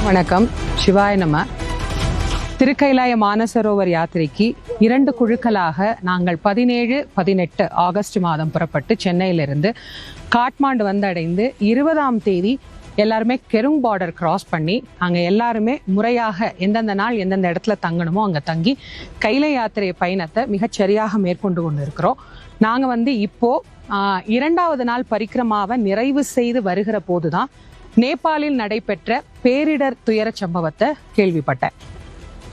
வணக்கம். சிவாய நம. திருக்கைலாய மானசரோவர் யாத்திரைக்கு 2 குழுக்களாக நாங்கள் 17, 18 ஆகஸ்ட் மாதம் புறப்பட்டு சென்னையிலிருந்து காட்மாண்டு வந்தடைந்து 20ஆம் தேதி எல்லாருமே கெருங் பார்டர் கிராஸ் பண்ணி அங்கே எல்லாருமே முறையாக எந்தெந்த நாள் எந்தெந்த இடத்துல தங்கணுமோ அங்கே தங்கி கைலை யாத்திரை பயணத்தை மிகச்சரியாக மேற்கொண்டு கொண்டு இருக்கிறோம். நாங்கள் இப்போ 2வது நாள் பரிக்கிரமாவை நிறைவு செய்து வருகிற போதுதான் நேபாளில் நடைபெற்ற பேரிடர் துயர சம்பவத்தை கேள்விப்பட்டேன்.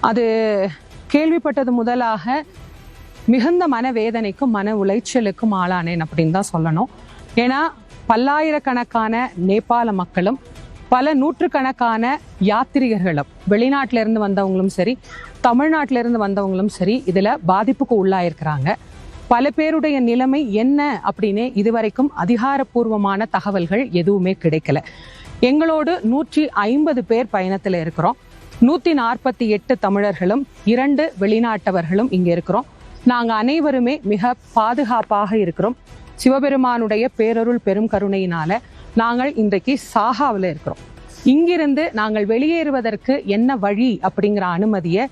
அது கேள்விப்பட்டது முதலாக மிகுந்த மனவேதனைக்கும் மன உளைச்சலுக்கும் ஆளானேன் அப்படின்னு தான் சொல்லணும். ஏன்னா பல்லாயிரக்கணக்கான நேபாள மக்களும் பல நூற்றுக்கணக்கான யாத்திரிகர்களும் வெளிநாட்டிலிருந்து வந்தவங்களும் சரி தமிழ்நாட்டிலிருந்து வந்தவங்களும் சரி இதில் பாதிப்புக்கு உள்ளாயிருக்கிறாங்க. பல பேருடைய நிலைமை என்ன அப்படின்னு இதுவரைக்கும் அதிகாரப்பூர்வமான தகவல்கள் எதுவுமே கிடைக்கல. எங்களோடு 150 பேர் பயணத்தில் இருக்கிறோம். 148 தமிழர்களும் 2 வெளிநாட்டவர்களும் இங்கே இருக்கிறோம். நாங்கள் அனைவருமே மிக பாதுகாப்பாக இருக்கிறோம். சிவபெருமானுடைய பேரருள் பெரும் கருணையினால நாங்கள் இன்றைக்கு சாகாவில் இருக்கிறோம். இங்கிருந்து நாங்கள் வெளியேறுவதற்கு என்ன வழி அப்படிங்கிற அனுமதியை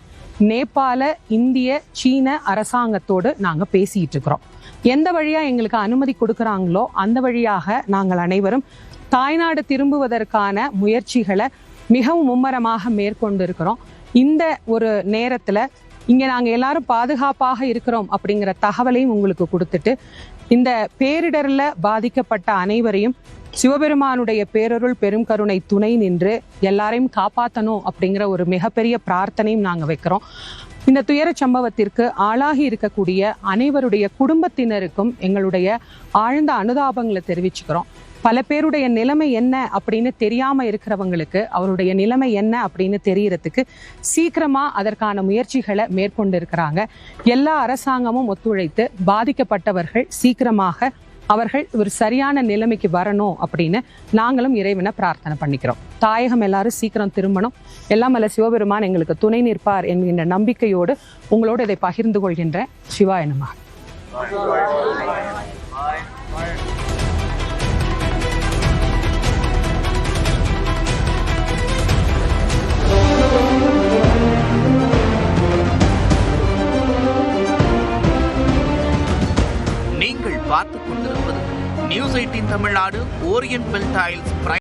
நேபாள, இந்திய, சீன அரசாங்கத்தோடு நாங்கள் பேசிட்டு இருக்கிறோம். எந்த வழியா எங்களுக்கு அனுமதி கொடுக்குறாங்களோ அந்த வழியாக நாங்கள் அனைவரும் தாய்நாடு திரும்புவதற்கான முயற்சிகளை மிகவும் மும்மரமாக மேற்கொண்டு இருக்கிறோம். இந்த ஒரு நேரத்தில் இங்கே நாங்கள் எல்லாரும் பாதுகாப்பாக இருக்கிறோம் அப்படிங்கிற தகவலையும் உங்களுக்கு கொடுத்துட்டு இந்த பேரிடரில் பாதிக்கப்பட்ட அனைவரையும் சிவபெருமானுடைய பேரருள் பெரும் கருணை துணை நின்று எல்லாரையும் காப்பாற்றணும் அப்படிங்கிற ஒரு மிகப்பெரிய பிரார்த்தனையும் நாங்கள் வைக்கிறோம். இந்த துயர சம்பவத்திற்கு ஆளாகி இருக்கக்கூடிய அனைவருடைய குடும்பத்தினருக்கும் எங்களுடைய ஆழ்ந்த அனுதாபங்களை தெரிவிச்சுக்கிறோம். பல பேருடைய நிலைமை என்ன அப்படின்னு தெரியாம இருக்கிறவங்களுக்கு அவருடைய நிலைமை என்ன அப்படின்னு தெரியறதுக்கு சீக்கிரமா அதற்கான முயற்சிகளை மேற்கொண்டு இருக்கிறாங்க. எல்லா அரசாங்கமும் ஒத்துழைத்து பாதிக்கப்பட்டவர்கள் சீக்கிரமாக அவர்கள் ஒரு சரியான நிலைமைக்கு வரணும் அப்படின்னு நாங்களும் இறைவனை பிரார்த்தனை பண்ணிக்கிறோம். தாயகம் எல்லாரும் சீக்கிரம் திரும்பணும். எல்லாம் அல்ல சிவபெருமான் எங்களுக்கு துணை நிற்பார் என்கின்ற நம்பிக்கையோடு உங்களோடு இதை பகிர்ந்து கொள்கின்ற சிவாய நமः. நீங்கள் பார்த்துக் கொண்டிருப்பது நியூஸ் 18 தமிழ்நாடு ஓரியன்ட் பெல் டைல்ஸ்